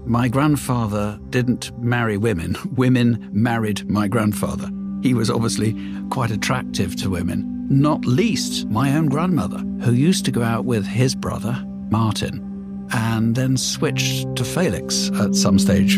My grandfather didn't marry women. Women married my grandfather. He was obviously quite attractive to women, not least my own grandmother, who used to go out with his brother, Martin, and then switched to Felix at some stage.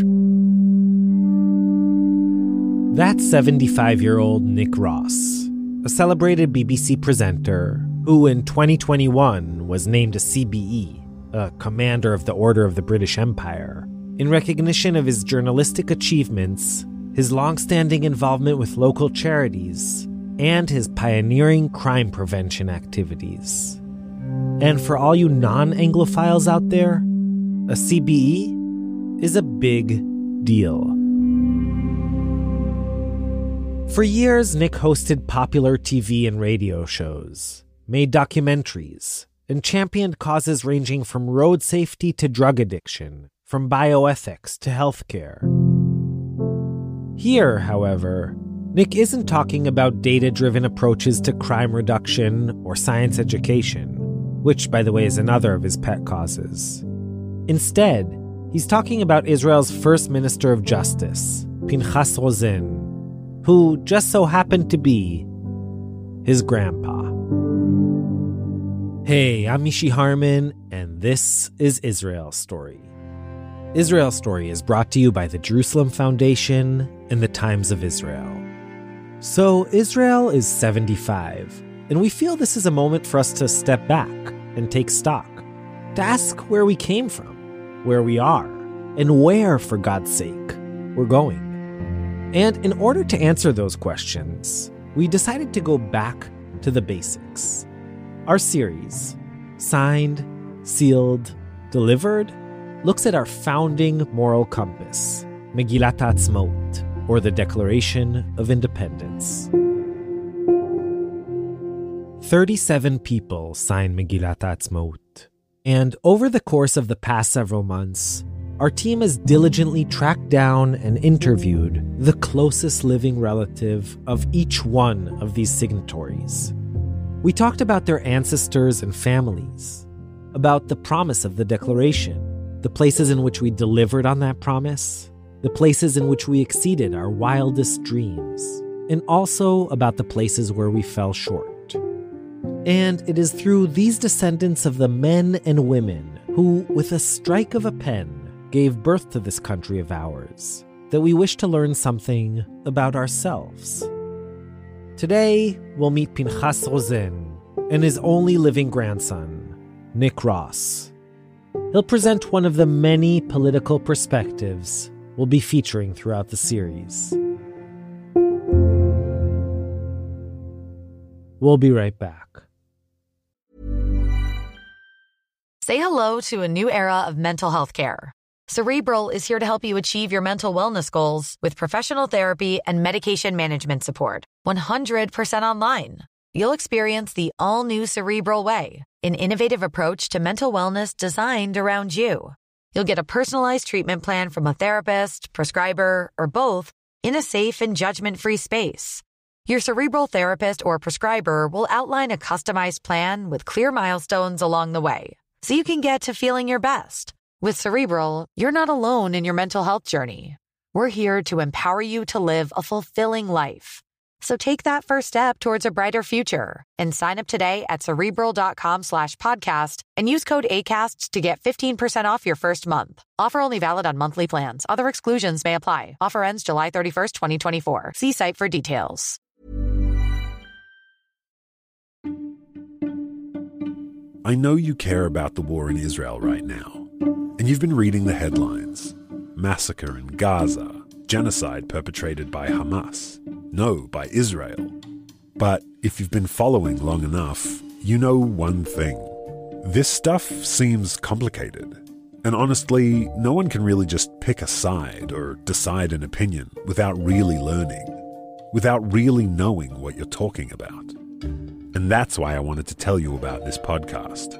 That's 75-year-old Nick Ross, a celebrated BBC presenter who in 2021 was named a CBE, a Commander of the Order of the British Empire, in recognition of his journalistic achievements, his long-standing involvement with local charities, and his pioneering crime prevention activities. And for all you non-Anglophiles out there, a CBE is a big deal. For years, Nick hosted popular TV and radio shows, made documentaries, and championed causes ranging from road safety to drug addiction, from bioethics to healthcare. Here, however, Nick isn't talking about data-driven approaches to crime reduction or science education, which, by the way, is another of his pet causes. Instead, he's talking about Israel's first minister of justice, Pinchas Rosen, who just so happened to be his grandpa. Hey, I'm Mishy Harman, and this is Israel Story. Israel Story is brought to you by the Jerusalem Foundation and the Times of Israel. So Israel is 75, and we feel this is a moment for us to step back and take stock, to ask where we came from, where we are, and where, for God's sake, we're going. And in order to answer those questions, we decided to go back to the basics. Our series, Signed, Sealed, Delivered, looks at our founding moral compass, Megillat Ha'atzmaut, or the Declaration of Independence. 37 people signed Megillat Ha'atzmaut, and over the course of the past several months, our team has diligently tracked down and interviewed the closest living relative of each one of these signatories. We talked about their ancestors and families, about the promise of the Declaration, the places in which we delivered on that promise, the places in which we exceeded our wildest dreams, and also about the places where we fell short. And it is through these descendants of the men and women who, with a strike of a pen, gave birth to this country of ours, that we wish to learn something about ourselves. Today, we'll meet Pinchas Rosen and his only living grandson, Nick Ross. He'll present one of the many political perspectives we'll be featuring throughout the series. We'll be right back. Say hello to a new era of mental health care. Cerebral is here to help you achieve your mental wellness goals with professional therapy and medication management support. 100% online. You'll experience the all-new Cerebral Way, an innovative approach to mental wellness designed around you. You'll get a personalized treatment plan from a therapist, prescriber, or both in a safe and judgment-free space. Your Cerebral therapist or prescriber will outline a customized plan with clear milestones along the way, so you can get to feeling your best. With Cerebral, you're not alone in your mental health journey. We're here to empower you to live a fulfilling life. So take that first step towards a brighter future and sign up today at Cerebral.com/podcast and use code ACAST to get 15% off your first month. Offer only valid on monthly plans. Other exclusions may apply. Offer ends July 31st, 2024. See site for details. I know you care about the war in Israel right now, and you've been reading the headlines. Massacre in Gaza, genocide perpetrated by Hamas. No, by Israel. But if you've been following long enough, you know one thing. This stuff seems complicated. And honestly, no one can really just pick a side or decide an opinion without really learning, without really knowing what you're talking about. And that's why I wanted to tell you about this podcast.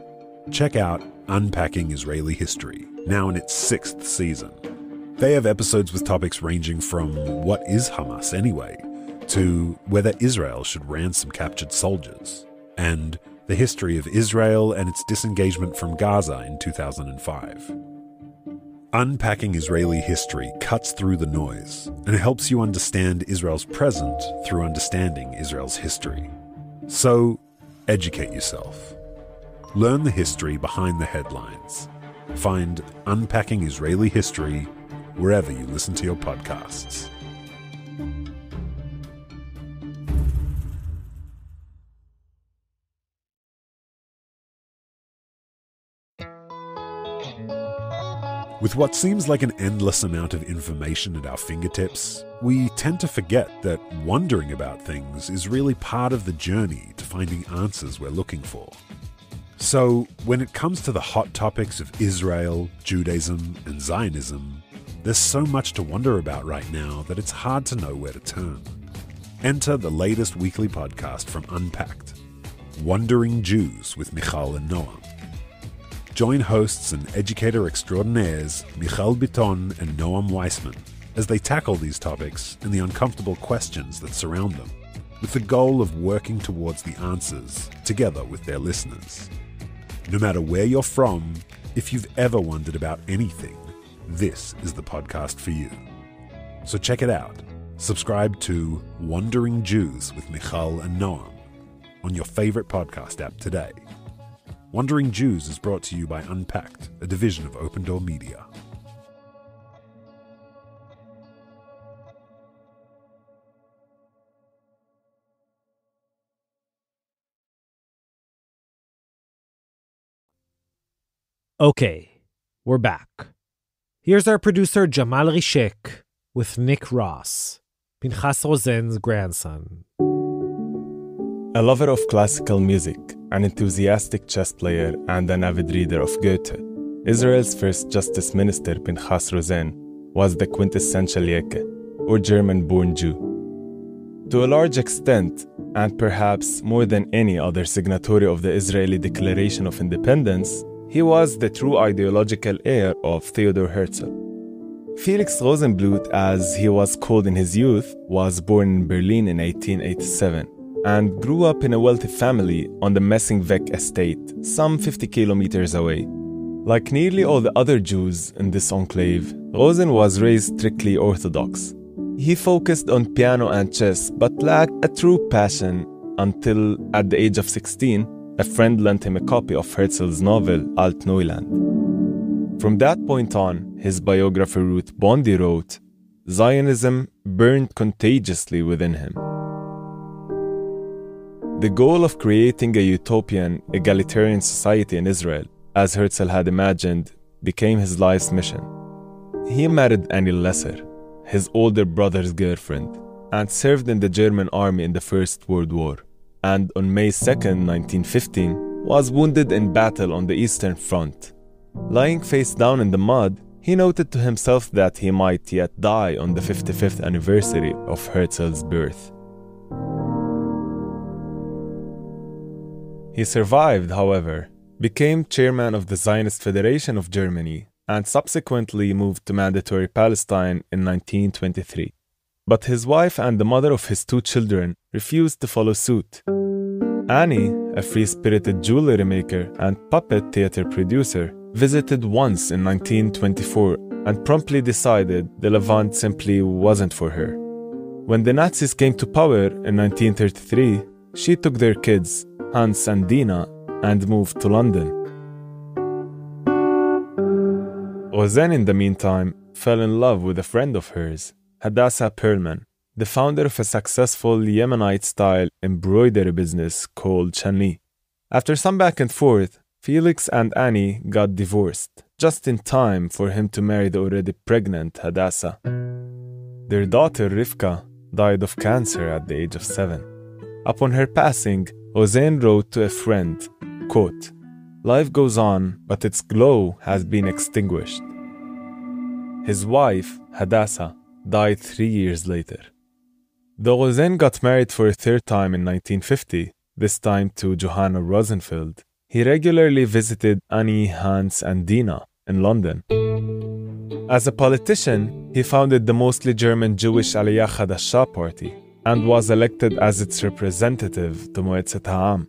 Check out Unpacking Israeli History, now in its 6th season. They have episodes with topics ranging from what is Hamas anyway, to whether Israel should ransom captured soldiers, and the history of Israel and its disengagement from Gaza in 2005. Unpacking Israeli history cuts through the noise and helps you understand Israel's present through understanding Israel's history. So, educate yourself. Learn the history behind the headlines. Find Unpacking Israeli History wherever you listen to your podcasts. With what seems like an endless amount of information at our fingertips, we tend to forget that wondering about things is really part of the journey to finding answers we're looking for. So, when it comes to the hot topics of Israel, Judaism, and Zionism, there's so much to wonder about right now that it's hard to know where to turn. Enter the latest weekly podcast from Unpacked, Wandering Jews with Michal and Noam. Join hosts and educator extraordinaires Michal Biton and Noam Weissman as they tackle these topics and the uncomfortable questions that surround them, with the goal of working towards the answers together with their listeners. No matter where you're from, if you've ever wondered about anything, this is the podcast for you. So check it out. Subscribe to Wandering Jews with Michal and Noam on your favorite podcast app today. Wandering Jews is brought to you by Unpacked, a division of Open Door Media. Okay, we're back. Here's our producer Jamal Rishek with Nick Ross, Pinchas Rosen's grandson. A lover of classical music, an enthusiastic chess player, and an avid reader of Goethe, Israel's first justice minister, Pinchas Rosen, was the quintessential yekke, or German-born Jew. To a large extent, and perhaps more than any other signatory of the Israeli Declaration of Independence, he was the true ideological heir of Theodore Herzl. Felix Rosenblut, as he was called in his youth, was born in Berlin in 1887 and grew up in a wealthy family on the Messingweg estate, some 50 kilometers away. Like nearly all the other Jews in this enclave, Rosen was raised strictly Orthodox. He focused on piano and chess, but lacked a true passion until, at the age of 16, a friend lent him a copy of Herzl's novel, Alt Neuland. From that point on, his biographer Ruth Bondi wrote, Zionism burned contagiously within him. The goal of creating a utopian, egalitarian society in Israel, as Herzl had imagined, became his life's mission. He married Annie Lesser, his older brother's girlfriend, and served in the German army in the First World War, and on May 2, 1915, was wounded in battle on the Eastern Front. Lying face down in the mud, he noted to himself that he might yet die on the 55th anniversary of Herzl's birth. He survived, however, became chairman of the Zionist Federation of Germany, and subsequently moved to Mandatory Palestine in 1923. But his wife and the mother of his 2 children refused to follow suit. Annie, a free-spirited jewelry maker and puppet theater producer, visited once in 1924 and promptly decided the Levant simply wasn't for her. When the Nazis came to power in 1933, she took their kids, Hans and Dina, and moved to London. Rosen, in the meantime, fell in love with a friend of hers, Hadassah Perlman, the founder of a successful Yemenite-style embroidery business called Chanli. After some back and forth, Felix and Annie got divorced, just in time for him to marry the already pregnant Hadassah. Their daughter, Rivka, died of cancer at the age of 7. Upon her passing, Rosen wrote to a friend, quote, "Life goes on, but its glow has been extinguished." His wife, Hadassah, died 3 years later. Though Rosen got married for a 3rd time in 1950, this time to Johanna Rosenfeld, he regularly visited Annie, Hans, and Dina in London. As a politician, he founded the mostly German Jewish Aliyah Chadasha party and was elected as its representative to Moetzet Ha'am.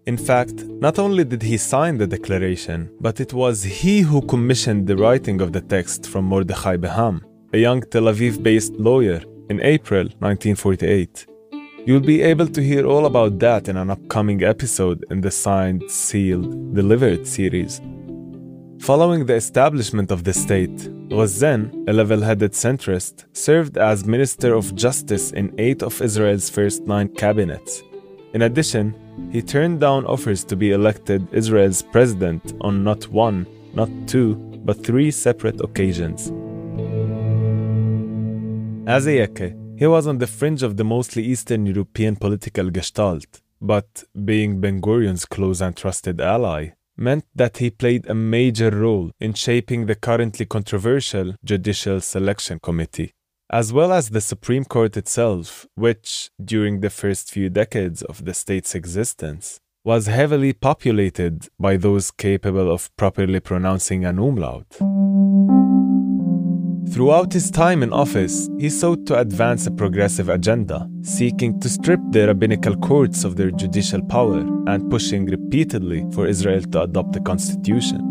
In fact, not only did he sign the declaration, but it was he who commissioned the writing of the text from Mordechai Beham, a young Tel Aviv-based lawyer, in April 1948. You'll be able to hear all about that in an upcoming episode in the Signed, Sealed, Delivered series. Following the establishment of the state, Rosen, a level-headed centrist, served as Minister of Justice in 8 of Israel's first 9 cabinets. In addition, he turned down offers to be elected Israel's president on not 1, not 2, but 3 separate occasions. As a yekke, he was on the fringe of the mostly Eastern European political gestalt, but being Ben-Gurion's close and trusted ally meant that he played a major role in shaping the currently controversial Judicial Selection Committee, as well as the Supreme Court itself, which, during the first few decades of the state's existence, was heavily populated by those capable of properly pronouncing an umlaut. Throughout his time in office, he sought to advance a progressive agenda, seeking to strip the rabbinical courts of their judicial power and pushing repeatedly for Israel to adopt a constitution.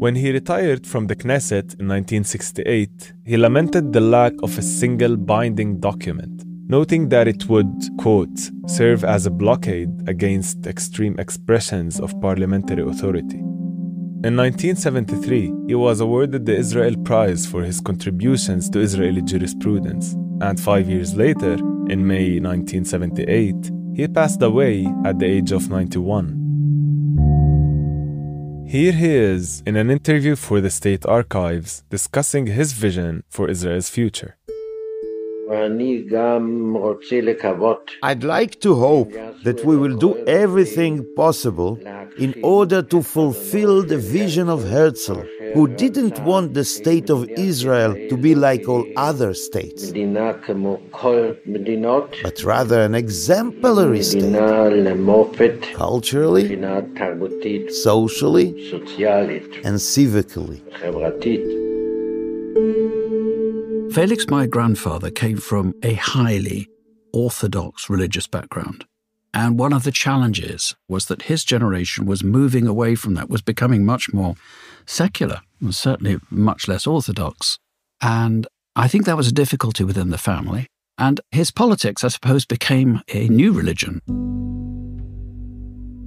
When he retired from the Knesset in 1968, he lamented the lack of a single binding document, noting that it would, quote, serve as a blockade against extreme expressions of parliamentary authority. In 1973, he was awarded the Israel Prize for his contributions to Israeli jurisprudence, and 5 years later, in May 1978, he passed away at the age of 91. Here he is in an interview for the State Archives discussing his vision for Israel's future. I'd like to hope that we will do everything possible in order to fulfill the vision of Herzl, who didn't want the state of Israel to be like all other states, but rather an exemplary state, culturally, socially, and civically. Felix, my grandfather, came from a highly orthodox religious background. And one of the challenges was that his generation was moving away from that, was becoming much more secular, and certainly much less orthodox. And I think that was a difficulty within the family. And his politics, I suppose, became a new religion.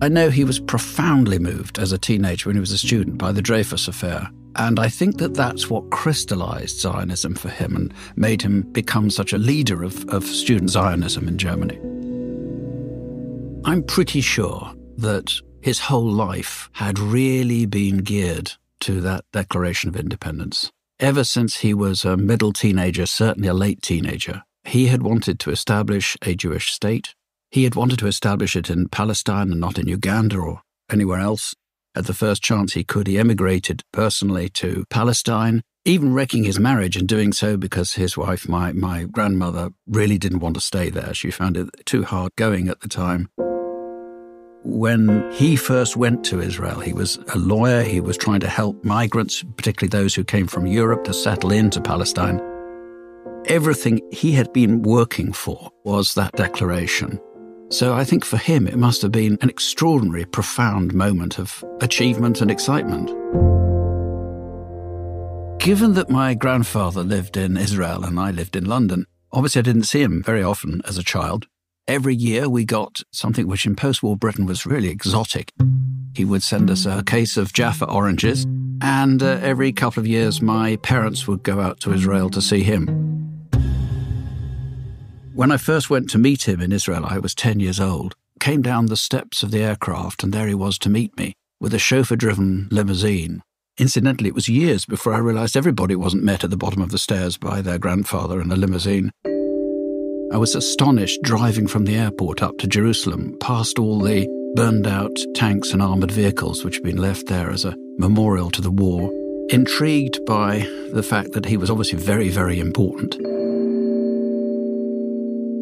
I know he was profoundly moved as a teenager when he was a student by the Dreyfus Affair. And I think that that's what crystallized Zionism for him and made him become such a leader of student Zionism in Germany. I'm pretty sure that his whole life had really been geared to that Declaration of Independence. Ever since he was a middle teenager, certainly a late teenager, he had wanted to establish a Jewish state. He had wanted to establish it in Palestine and not in Uganda or anywhere else. At the first chance he could, he emigrated personally to Palestine, even wrecking his marriage and doing so because his wife, my grandmother, really didn't want to stay there. She found it too hard going at the time. When he first went to Israel, he was a lawyer. He was trying to help migrants, particularly those who came from Europe, to settle into Palestine. Everything he had been working for was that declaration. So I think for him, it must have been an extraordinary, profound moment of achievement and excitement. Given that my grandfather lived in Israel and I lived in London, obviously I didn't see him very often as a child. Every year we got something which in post-war Britain was really exotic. He would send us a case of Jaffa oranges, and every couple of years my parents would go out to Israel to see him. When I first went to meet him in Israel, I was 10 years old, came down the steps of the aircraft, and there he was to meet me with a chauffeur-driven limousine. Incidentally, it was years before I realized everybody wasn't met at the bottom of the stairs by their grandfather in a limousine. I was astonished driving from the airport up to Jerusalem, past all the burned-out tanks and armoured vehicles which had been left there as a memorial to the war, intrigued by the fact that he was obviously very, very important.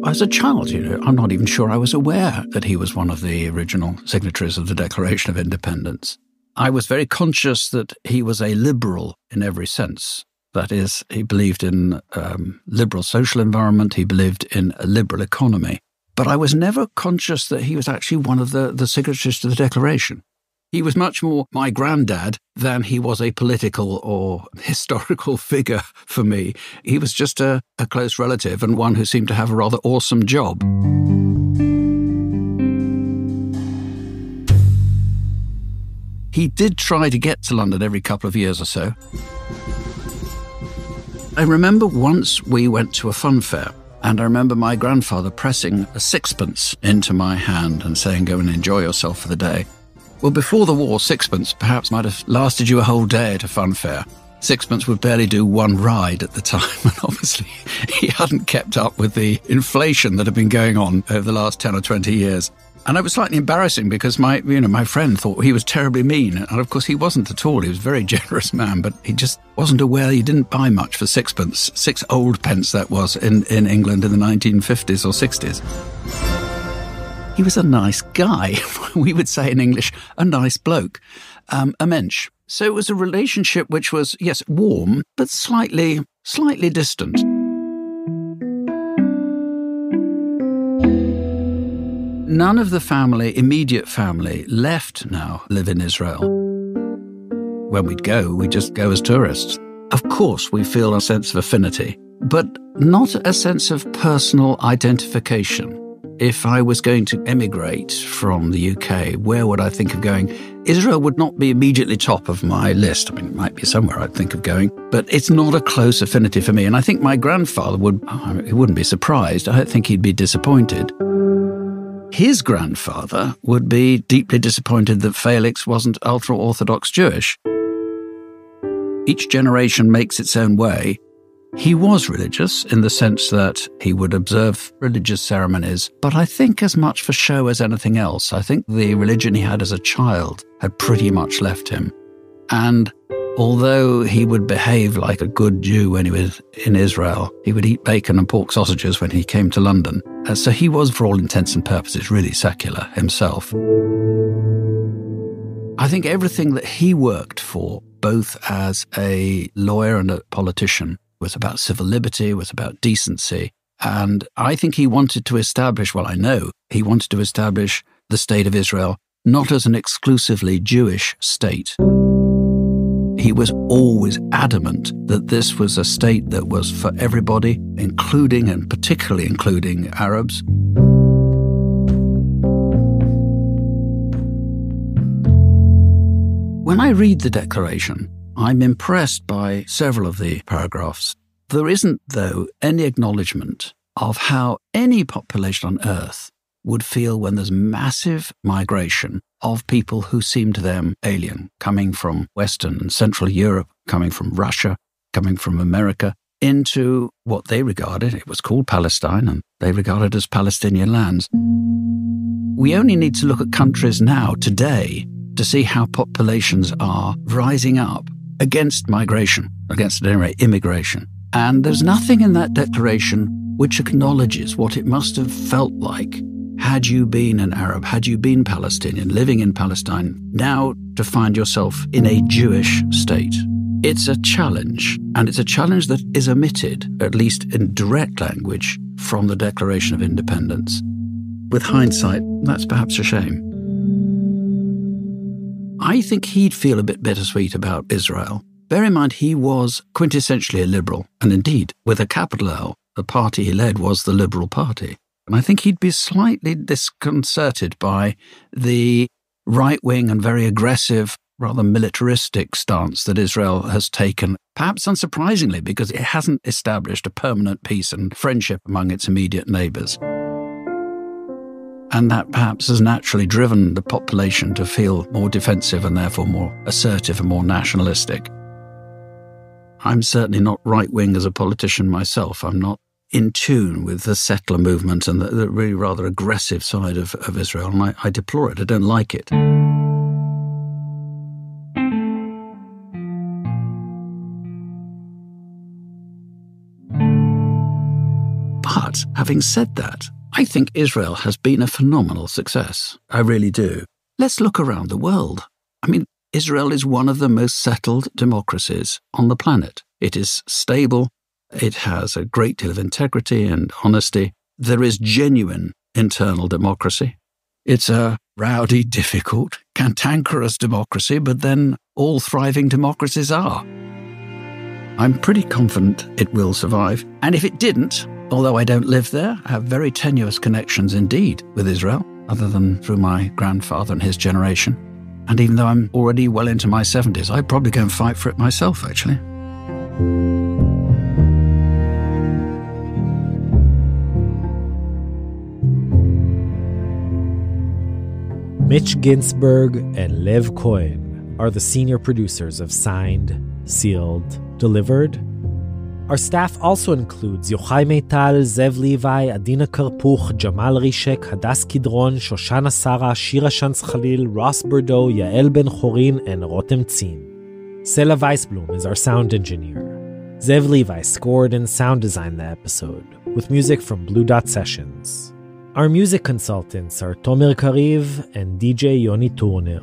As a child, I'm not even sure I was aware that he was one of the original signatories of the Declaration of Independence. I was very conscious that he was a liberal in every sense. That is, he believed in liberal social environment, he believed in a liberal economy. but I was never conscious that he was actually one of the signatories to the Declaration. He was much more my granddad than he was a political or historical figure for me. He was just a close relative and one who seemed to have a rather awesome job. He did try to get to London every couple of years or so. I remember once we went to a fun fair, and I remember my grandfather pressing a sixpence into my hand and saying, "Go and enjoy yourself for the day." Well, before the war, sixpence perhaps might have lasted you a whole day at a fun fair. Sixpence would barely do one ride at the time, and obviously he hadn't kept up with the inflation that had been going on over the last 10 or 20 years. And it was slightly embarrassing because my friend thought he was terribly mean. And of course he wasn't at all. He was a very generous man, but he just wasn't aware he didn't buy much for sixpence. 6 old pence that was in England in the 1950s or 60s. He was a nice guy. We would say in English, a nice bloke, a mensch. So it was a relationship which was, yes, warm, but slightly distant. None of the family, immediate family, left now live in Israel. When we'd go, we'd just go as tourists. Of course, we feel a sense of affinity, but not a sense of personal identification. If I was going to emigrate from the UK, where would I think of going? Israel would not be immediately top of my list. I mean, it might be somewhere I'd think of going, but it's not a close affinity for me. And I think my grandfather he wouldn't be surprised. I don't think he'd be disappointed. His grandfather would be deeply disappointed that Felix wasn't ultra-Orthodox Jewish. Each generation makes its own way. He was religious in the sense that he would observe religious ceremonies, but I think as much for show as anything else. I think the religion he had as a child had pretty much left him. And although he would behave like a good Jew when he was in Israel, he would eat bacon and pork sausages when he came to London. So he was, for all intents and purposes, really secular himself. I think everything that he worked for, both as a lawyer and a politician, was about civil liberty, was about decency. And I think he wanted to establish, I know he wanted to establish the State of Israel not as an exclusively Jewish state. He was always adamant that this was a state that was for everybody, including and particularly including Arabs. When I read the Declaration, I'm impressed by several of the paragraphs. There isn't, though, any acknowledgement of how any population on Earth would feel when there's massive migration of people who seem to them alien, coming from Western and Central Europe, coming from Russia, coming from America, into what they regarded, it was called Palestine, and they regarded as Palestinian lands. We only need to look at countries now, today, to see how populations are rising up against migration, against at any rate immigration. And there's nothing in that declaration which acknowledges what it must have felt like had you been an Arab, had you been Palestinian, living in Palestine, now to find yourself in a Jewish state. It's a challenge, and it's a challenge that is omitted, at least in direct language, from the Declaration of Independence. With hindsight, that's perhaps a shame. I think he'd feel a bit bittersweet about Israel. Bear in mind, he was quintessentially a liberal, and indeed, with a capital L, the party he led was the Liberal Party. And I think he'd be slightly disconcerted by the right-wing and very aggressive, rather militaristic stance that Israel has taken, perhaps unsurprisingly, because it hasn't established a permanent peace and friendship among its immediate neighbours. And that perhaps has naturally driven the population to feel more defensive and therefore more assertive and more nationalistic. I'm certainly not right-wing as a politician myself. I'm not in tune with the settler movement and the really rather aggressive side of Israel, and I deplore it. I don't like it. But having said that, I think Israel has been a phenomenal success. I really do. Let's look around the world. I mean, Israel is one of the most settled democracies on the planet. It is stable. It has a great deal of integrity and honesty. There is genuine internal democracy. It's a rowdy, difficult, cantankerous democracy, but then all thriving democracies are. I'm pretty confident it will survive. And if it didn't, although I don't live there, I have very tenuous connections indeed with Israel, other than through my grandfather and his generation. And even though I'm already well into my 70s, I'd probably go and fight for it myself, actually. Mitch Ginsburg and Lev Cohen are the senior producers of Signed, Sealed, Delivered. Our staff also includes Yochai Meital, Zev Levi, Adina Karpuch, Jamal Rishek, Hadas Kidron, Shoshana Sara, Shira Shantz Khalil, Ross Bordeaux, Yael Ben Chorin, and Rotem Tzin. Sela Weisblum is our sound engineer. Zev Levi scored and sound designed the episode, with music from Blue Dot Sessions. Our music consultants are Tomer Kariv and DJ Yoni Turner,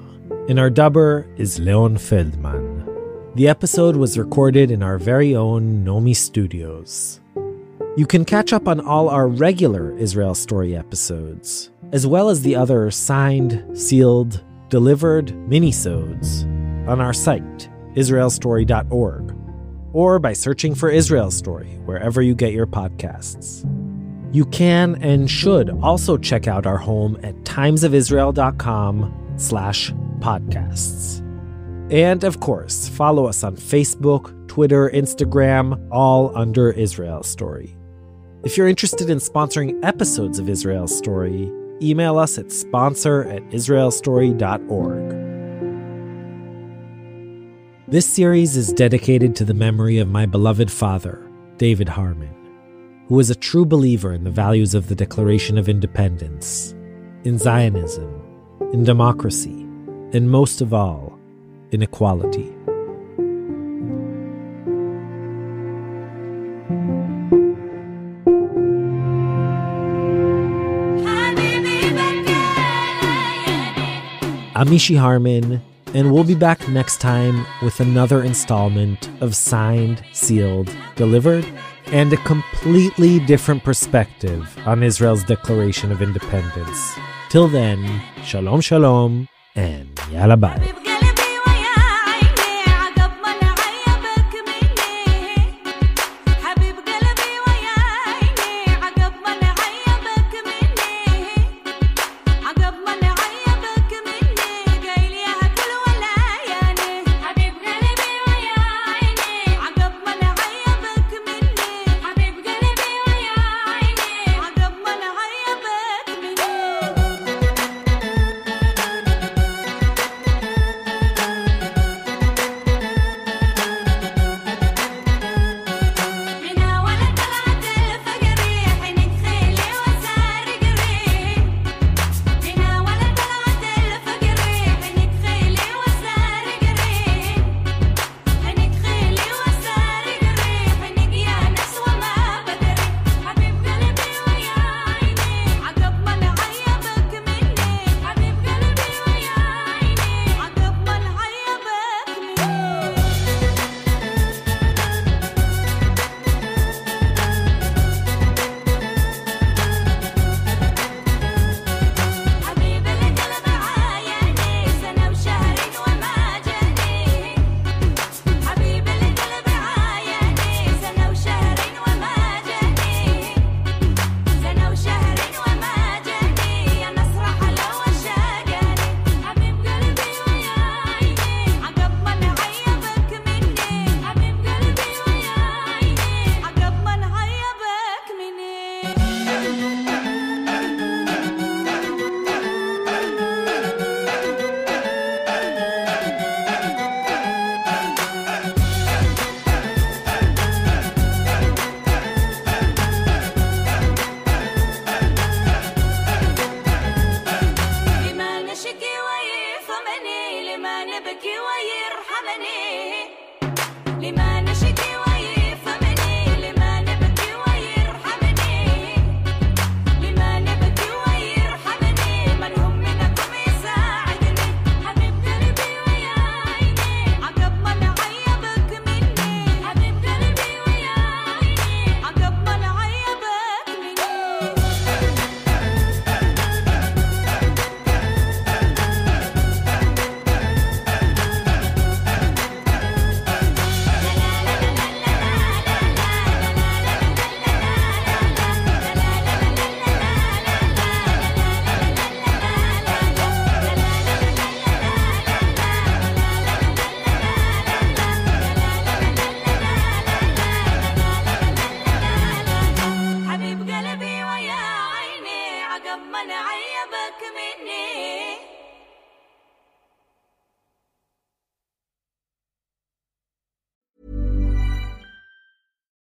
and our dubber is Leon Feldman. The episode was recorded in our very own Nomi Studios. You can catch up on all our regular Israel Story episodes, as well as the other Signed, Sealed, Delivered minisodes on our site, israelstory.org, or by searching for Israel Story wherever you get your podcasts. You can and should also check out our home at timesofisrael.com/podcasts. And of course, follow us on Facebook, Twitter, Instagram, all under Israel Story. If you're interested in sponsoring episodes of Israel Story, email us at sponsor@israelstory.org. This series is dedicated to the memory of my beloved father, David Harmon, who was a true believer in the values of the Declaration of Independence, in Zionism, in democracy, and most of all, in equality. I'm Mishi Harman, and we'll be back next time with another installment of Signed, Sealed, Delivered, and a completely different perspective on Israel's Declaration of Independence. Till then, shalom shalom, and yalla bye.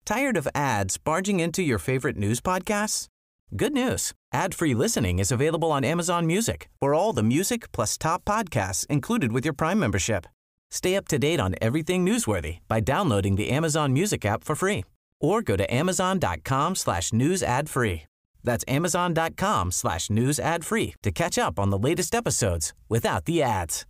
Tired of ads barging into your favorite news podcasts? Good news. Ad-free listening is available on Amazon Music for all the music plus top podcasts included with your Prime membership. Stay up to date on everything newsworthy by downloading the Amazon Music app for free or go to amazon.com/news ad free. That's amazon.com/news ad free to catch up on the latest episodes without the ads.